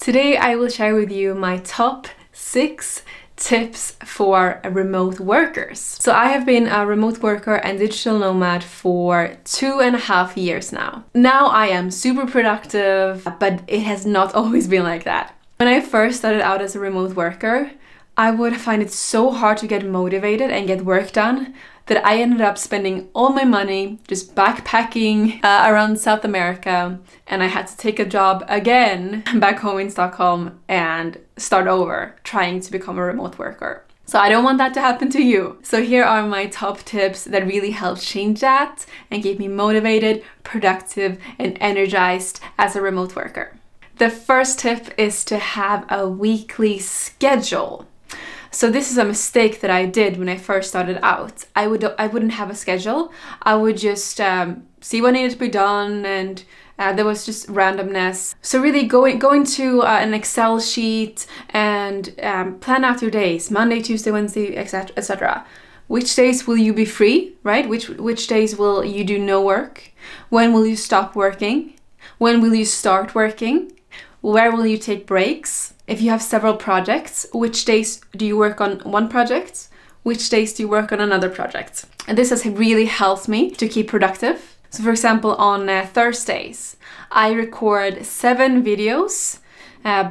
Today I will share with you my top 6 tips for remote workers. So I have been a remote worker and digital nomad for 2.5 years now. Now I am super productive, but it has not always been like that. When I first started out as a remote worker, I would find it so hard to get motivated and get work done that I ended up spending all my money just backpacking around South America, and I had to take a job again back home in Stockholm and start over trying to become a remote worker. So I don't want that to happen to you. So here are my top tips that really helped change that and keep me motivated, productive, and energized as a remote worker. The first tip is to have a weekly schedule. So this is a mistake that I did when I first started out. I wouldn't have a schedule. I would just see what needed to be done, and there was just randomness. So really go into an Excel sheet and plan out your days: Monday, Tuesday, Wednesday, etc., etc. Which days will you be free, right? Which days will you do no work? When will you stop working? When will you start working? Where will you take breaks? If you have several projects, which days do you work on one project? Which days do you work on another project? And this has really helped me to keep productive. So for example, on Thursdays, I record 7 videos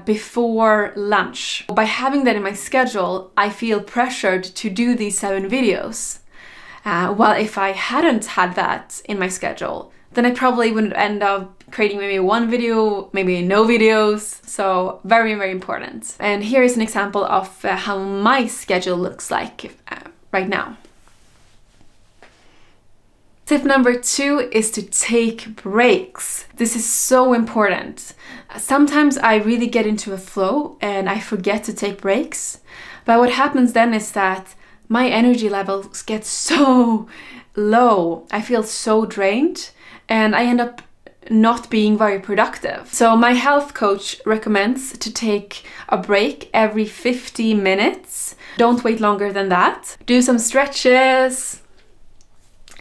before lunch. By having that in my schedule, I feel pressured to do these 7 videos. While if I hadn't had that in my schedule, then I probably would end up creating maybe one video, maybe no videos. So very, very important. And here is an example of how my schedule looks like right now. Tip number 2 is to take breaks. This is so important. Sometimes I really get into a flow and I forget to take breaks. But what happens then is that my energy levels get so low. I feel so drained and I end up not being very productive. So my health coach recommends to take a break every 50 minutes. Don't wait longer than that. Do some stretches,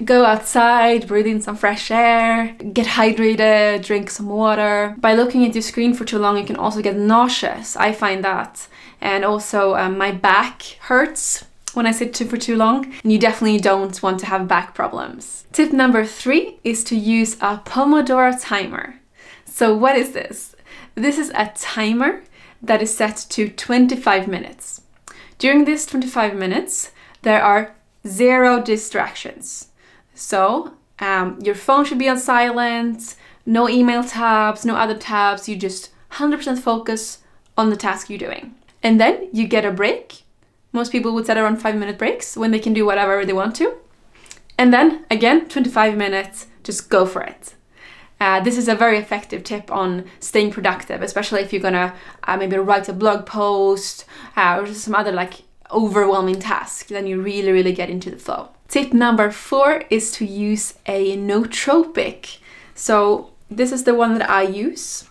go outside, breathe in some fresh air, get hydrated, drink some water. By looking at your screen for too long, you can also get nauseous. I find that. And also my back hurts when I sit for too long, and you definitely don't want to have back problems. Tip number 3 is to use a Pomodoro Timer. So what is this? This is a timer that is set to 25 minutes. During this 25 minutes, there are 0 distractions. So your phone should be on silent, no email tabs, no other tabs. You just 100% focus on the task you're doing. And then you get a break. Most people would set around 5-minute breaks when they can do whatever they want to. And then again, 25 minutes, just go for it. This is a very effective tip on staying productive, especially if you're gonna maybe write a blog post or some other overwhelming task. Then you really, really get into the flow. Tip number 4 is to use a nootropic. So this is the one that I use.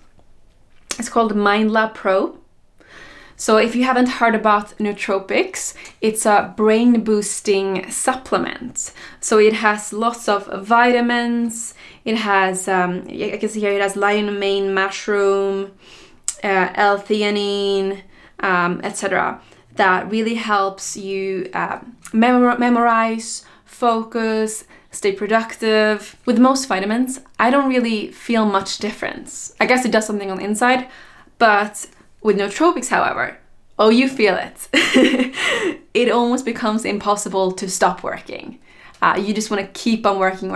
It's called MindLab Pro. So if you haven't heard about nootropics, it's a brain boosting supplement. So it has lots of vitamins. It has, I can see here, it has lion mane mushroom, L-theanine, etc. That really helps you memorize, focus, stay productive. With most vitamins, I don't really feel much difference. I guess it does something on the inside, but with nootropics, however, oh, you feel it. It almost becomes impossible to stop working. You just want to keep on working.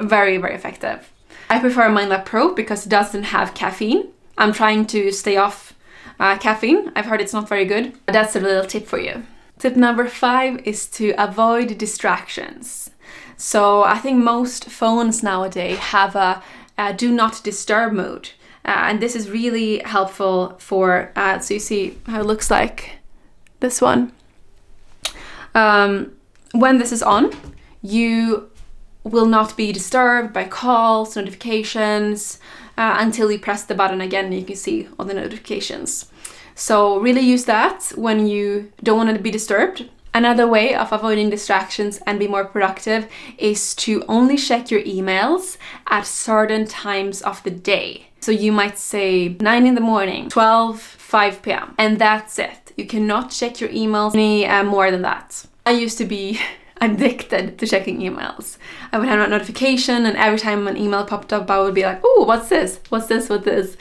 Very, very effective. I prefer MindLab Pro because it doesn't have caffeine. I'm trying to stay off caffeine. I've heard it's not very good. That's a little tip for you. Tip number 5 is to avoid distractions. So I think most phones nowadays have a do not disturb mode. And this is really helpful for, so you see how it looks like, this one. When this is on, you will not be disturbed by calls, notifications, until you press the button again and you can see all the notifications. So really use that when you don't want to be disturbed. Another way of avoiding distractions and be more productive is to only check your emails at certain times of the day. So you might say 9 in the morning, 12, 5 p.m. and that's it. You cannot check your emails any more than that. I used to be addicted to checking emails. I would have a notification and every time an email popped up, I would be like, oh, what's this? What's this? What's this?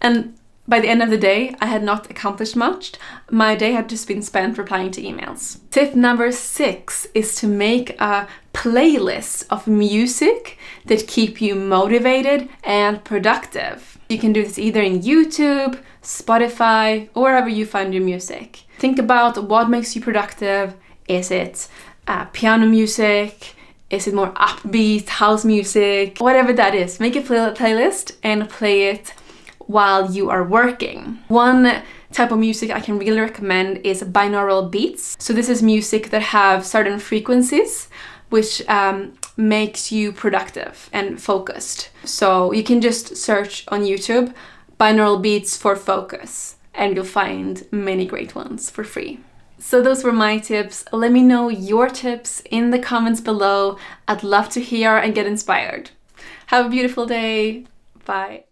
And by the end of the day, I had not accomplished much. My day had just been spent replying to emails. Tip number 6 is to make a playlist of music that keep you motivated and productive. You can do this either in YouTube, Spotify, or wherever you find your music. Think about what makes you productive. Is it piano music? Is it more upbeat house music? Whatever that is, make a playlist and play it while you are working. One type of music I can really recommend is binaural beats. So this is music that have certain frequencies which makes you productive and focused. So you can just search on YouTube binaural beats for focus and you'll find many great ones for free. So those were my tips. Let me know your tips in the comments below. I'd love to hear and get inspired. Have a beautiful day. Bye.